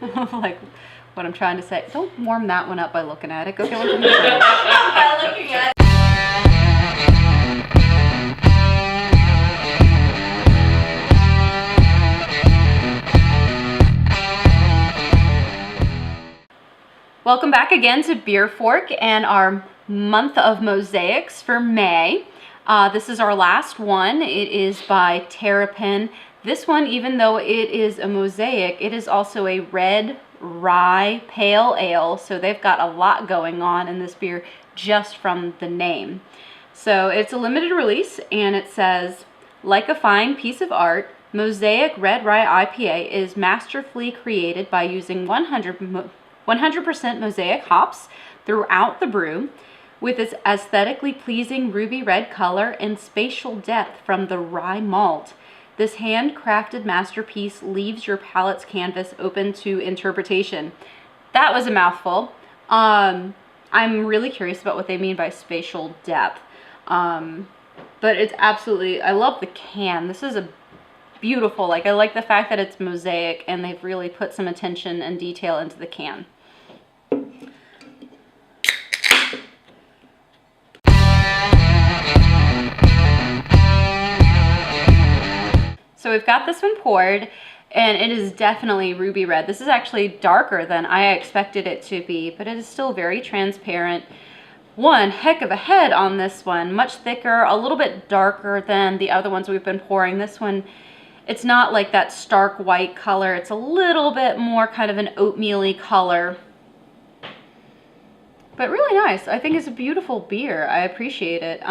like what I'm trying to say. Don't warm that one up by looking at it. Go get one from the fridge. By looking at it. Welcome back again to BeerFork and our month of mosaics for May. This is our last one. It is by Terrapin. This one, even though it is a mosaic, it is also a red rye pale ale. So they've got a lot going on in this beer just from the name. So it's a limited release and it says, like a fine piece of art, Mosaic Red Rye IPA is masterfully created by using 100% Mosaic hops throughout the brew, with its aesthetically pleasing ruby red color and spatial depth from the rye malt. This handcrafted masterpiece leaves your palate's canvas open to interpretation. That was a mouthful. I'm really curious about what they mean by spatial depth. But it's absolutely, I love the can. This is a beautiful, like I like the fact that it's mosaic and they've really put some attention and detail into the can. So we've got this one poured and it is definitely ruby red. This is actually darker than I expected it to be, but it is still very transparent. One heck of a head on this one, much thicker, a little bit darker than the other ones we've been pouring. This one, it's not like that stark white color. It's a little bit more kind of an oatmeal-y color, but really nice. I think it's a beautiful beer. I appreciate it.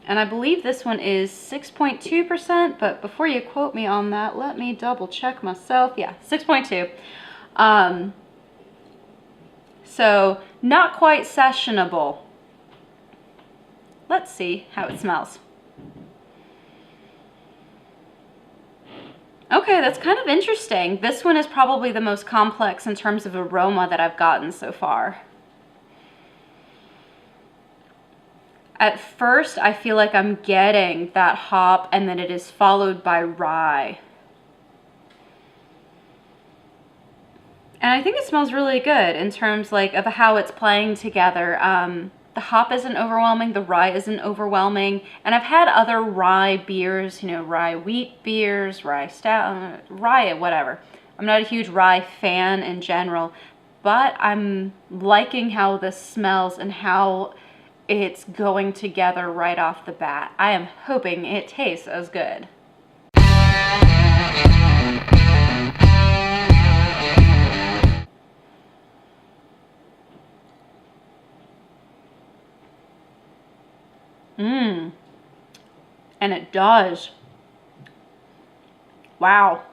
And I believe this one is 6.2%, but before you quote me on that, let me double check myself. Yeah, 6.2. So not quite sessionable. Let's see how it smells. Okay, that's kind of interesting. This one is probably the most complex in terms of aroma that I've gotten so far. At first, I feel like I'm getting that hop and then it is followed by rye. And I think it smells really good in terms like of how it's playing together. The hop isn't overwhelming, the rye isn't overwhelming. And I've had other rye beers, you know, rye wheat beers, rye stout, rye whatever. I'm not a huge rye fan in general, but I'm liking how this smells and how it's going together right off the bat. I am hoping it tastes as good. And it does. Wow.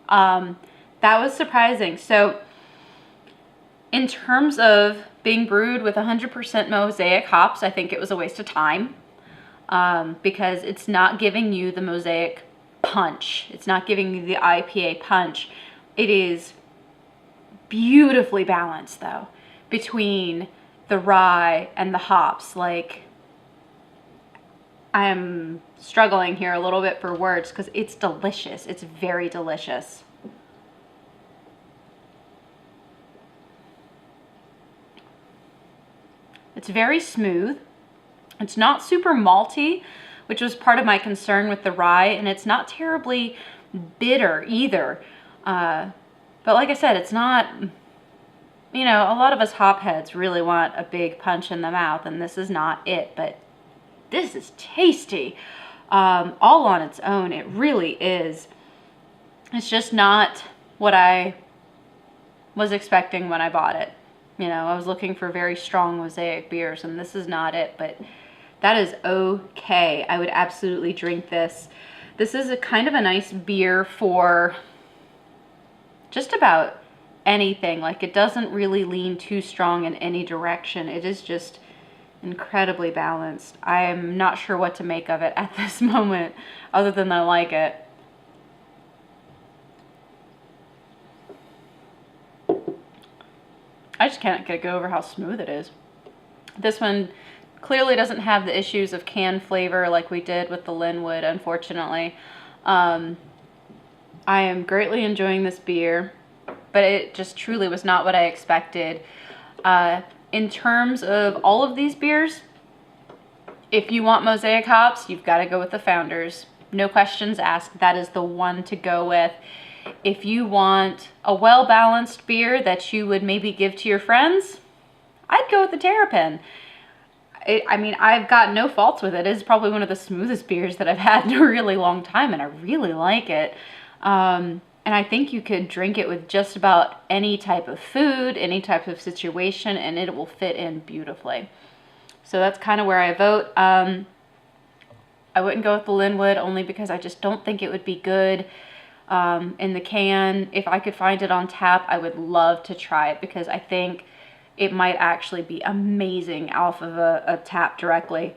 That was surprising. So in terms of being brewed with 100% mosaic hops, I think it was a waste of time because it's not giving you the mosaic punch. It's not giving you the IPA punch. It is beautifully balanced though between the rye and the hops. Like, I am struggling here a little bit for words because it's delicious. It's very delicious. It's very smooth. It's not super malty, which was part of my concern with the rye, and it's not terribly bitter either. But like I said, it's not, you know, a lot of us hop heads really want a big punch in the mouth, and this is not it, but this is tasty. All on its own, it really is. It's just not what I was expecting when I bought it. You know, I was looking for very strong mosaic beers, and this is not it, but that is okay. I would absolutely drink this. This is a kind of a nice beer for just about anything. Like, it doesn't really lean too strong in any direction. It is just incredibly balanced. I am not sure what to make of it at this moment, other than I like it. I just can't get over how smooth it is. This one clearly doesn't have the issues of can flavor like we did with the Linwood, unfortunately. I am greatly enjoying this beer. but it just truly was not what I expected. In terms of all of these beers, if you want Mosaic hops, you've got to go with the Founders. No questions asked. That is the one to go with. If you want a well-balanced beer that you would maybe give to your friends, I'd go with the Terrapin. I mean, I've got no faults with it. It's probably one of the smoothest beers that I've had in a really long time, and I really like it. And I think you could drink it with just about any type of food, any type of situation, and it will fit in beautifully. So that's kind of where I vote. I wouldn't go with the Linwood only because I just don't think it would be good in the can. If I could find it on tap, I would love to try it because I think it might actually be amazing off of a tap directly.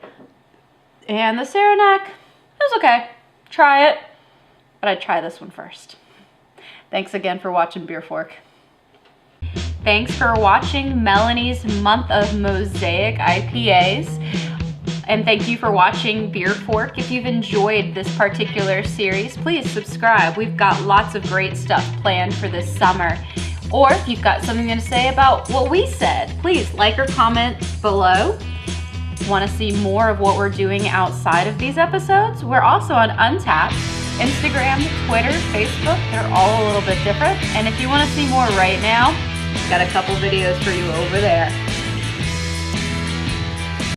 And the Saranac, it was okay. Try it, but I'd try this one first. Thanks again for watching BeerFork. Thanks for watching Melanie's Month of Mosaic IPAs. And thank you for watching BeerFork. If you've enjoyed this particular series, please subscribe. We've got lots of great stuff planned for this summer. Or if you've got something to say about what we said, please like or comment below. Want to see more of what we're doing outside of these episodes? We're also on Untappd, Instagram, Twitter, Facebook. They're all a little bit different. And if you want to see more right now, got a couple videos for you over there.